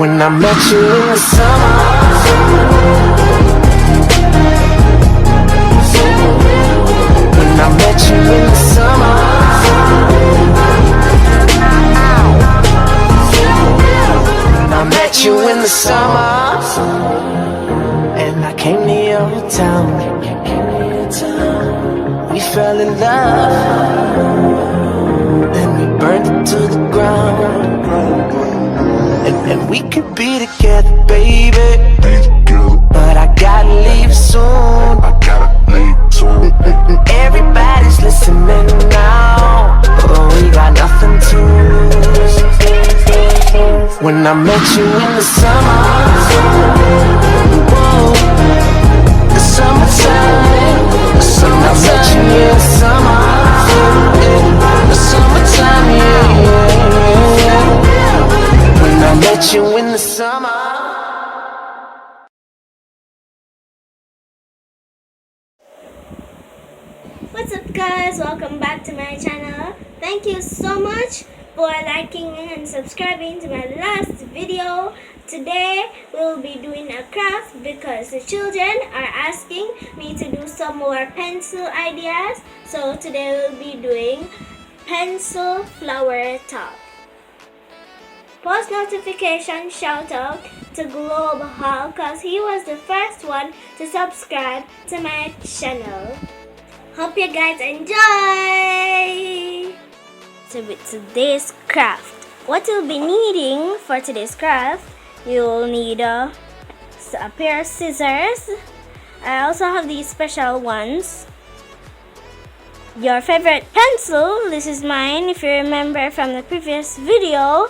When I met you in the summer, when I met you in the summer, when I met you in the summer, and I came to your town. We fell in love, then we burned it to the ground. And we could be together, baby, but I gotta leave soon. And everybody's listening now, but we got nothing to lose. When I met you in the summer, whoa, the summertime, the summertime. I met you in the summer, the summertime, yeah. When I met you in the summer. What's up guys, welcome back to my channel. Thank you so much for liking and subscribing to my last video. Today we'll be doing a craft because the children are asking me to do some more pencil ideas. So today we'll be doing pencil flower top. Post notification shout out to Globe Hall because he was the first one to subscribe to my channel. Hope you guys enjoy! So with today's craft, what you'll be needing for today's craft, you'll need a pair of scissors. I also have these special ones. Your favorite pencil, this is mine. If you remember from the previous video,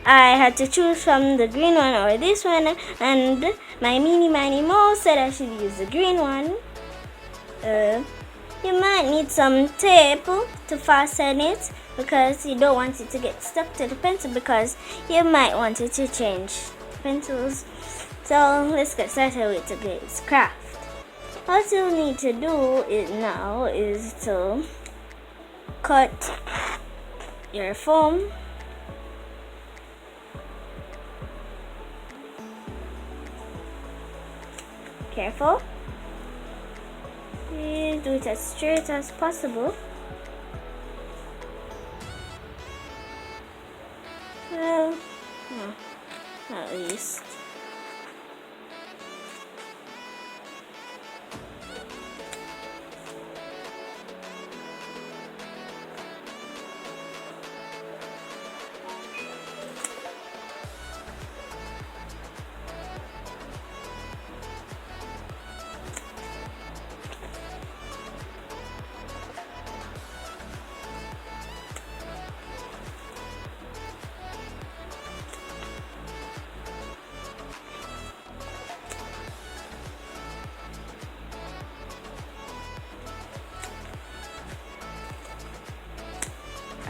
I had to choose from the green one or this one, and my mini mo said I should use the green one. You might need some tape to fasten it because you don't want it to get stuck to the pencil because you might want it to change pencils. So let's get started with today's craft. What you'll need to do is to cut your foam. Careful. Do it as straight as possible. Well, at least.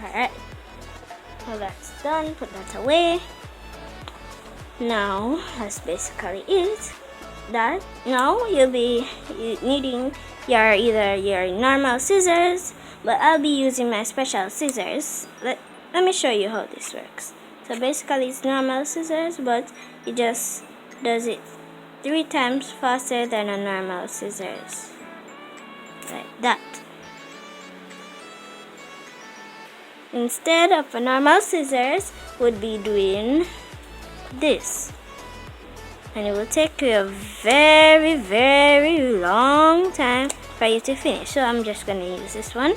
Alright, well that's done, put that away. Now that's basically it. Now you'll be needing either your normal scissors, but I'll be using my special scissors. Let me show you how this works. So basically it's normal scissors, but it just does it 3 times faster than a normal scissors, like that. Instead of a normal scissors, would be doing this, and it will take you a very, very long time for you to finish. So I'm just gonna use this one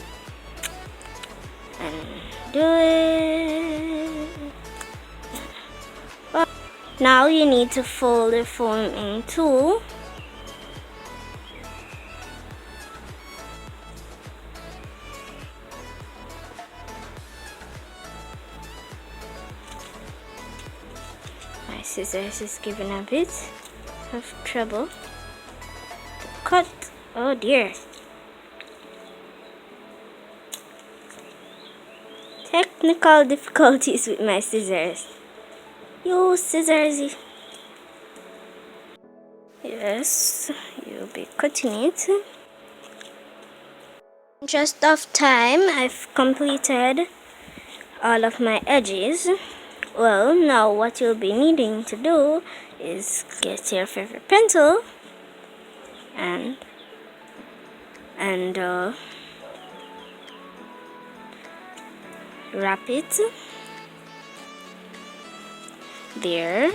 and do it. Well, now you need to fold the foam in 2. My scissors is giving a bit of trouble to cut. Oh dear. Technical difficulties with my scissors. You scissors. Yes, you'll be cutting it. Just off time, I've completed all of my edges. Well, now what you'll be needing to do is get your favorite pencil and wrap it there.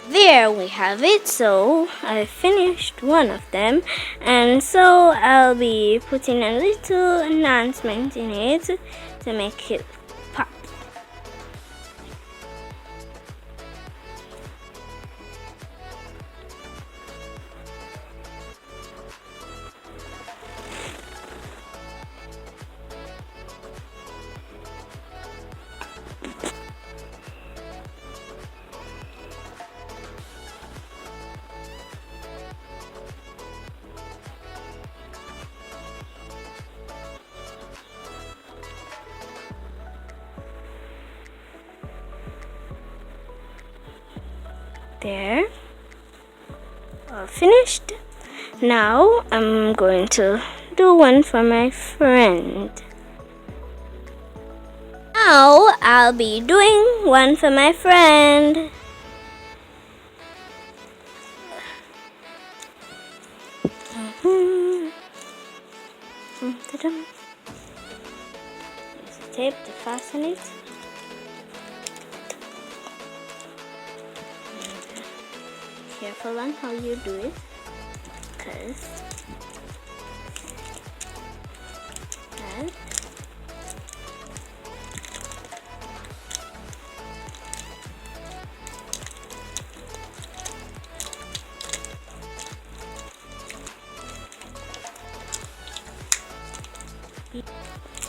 There we have it. So I finished one of them, and so I'll be putting a little enhancement in it to make it pop. There, all finished. Now I'm going to do one for my friend. Now I'll be doing one for my friend. Use the tape to fasten it. Careful on how you do it, because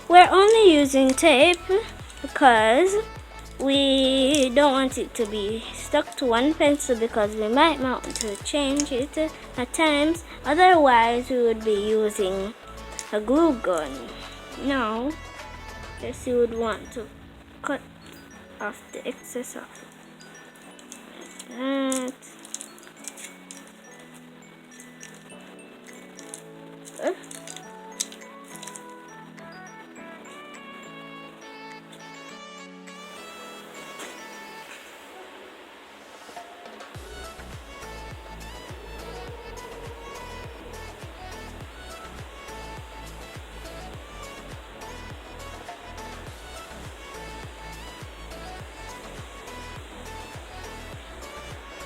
we're only using tape because we don't want it to be stuck to one pencil, because we might want to change it at times. Otherwise we would be using a glue gun. Now just you would want to cut off the excess of that.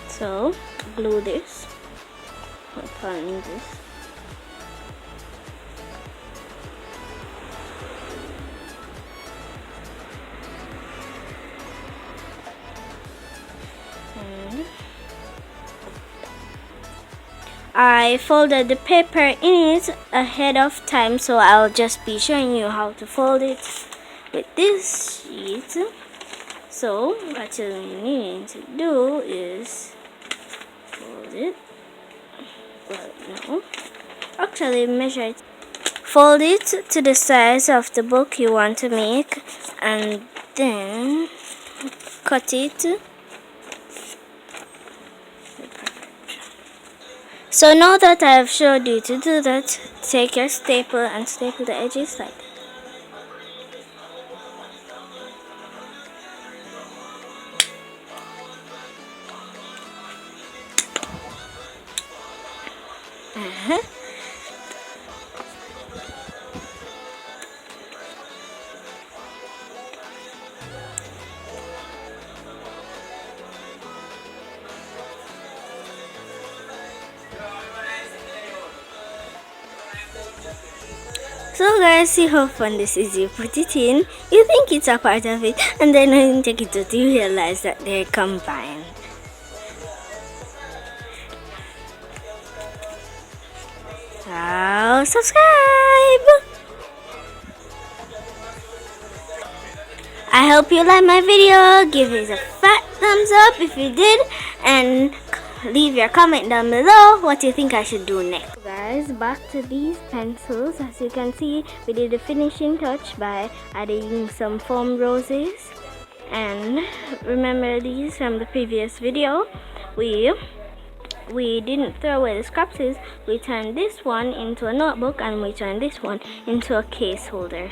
So glue this upon this. And I folded the paper in it ahead of time, so I'll just be showing you how to fold it with this sheet. So what you need to do is fold it. Well, no. Actually, measure it. Fold it to the size of the book you want to make, and then cut it. So now that I've showed you to do that, take your staple and staple the edges like that. So guys, see how fun this is. You put it in, you think it's a part of it, and then when you take it out, you realize that they're combined. Now subscribe! I hope you like my video. Give it a fat thumbs up if you did, and leave your comment down below what you think I should do next. Guys, back to these pencils. As you can see, we did a finishing touch by adding some foam roses And remember these from the previous video, we didn't throw away the scraps. We turned this one into a notebook and we turned this one into a case holder.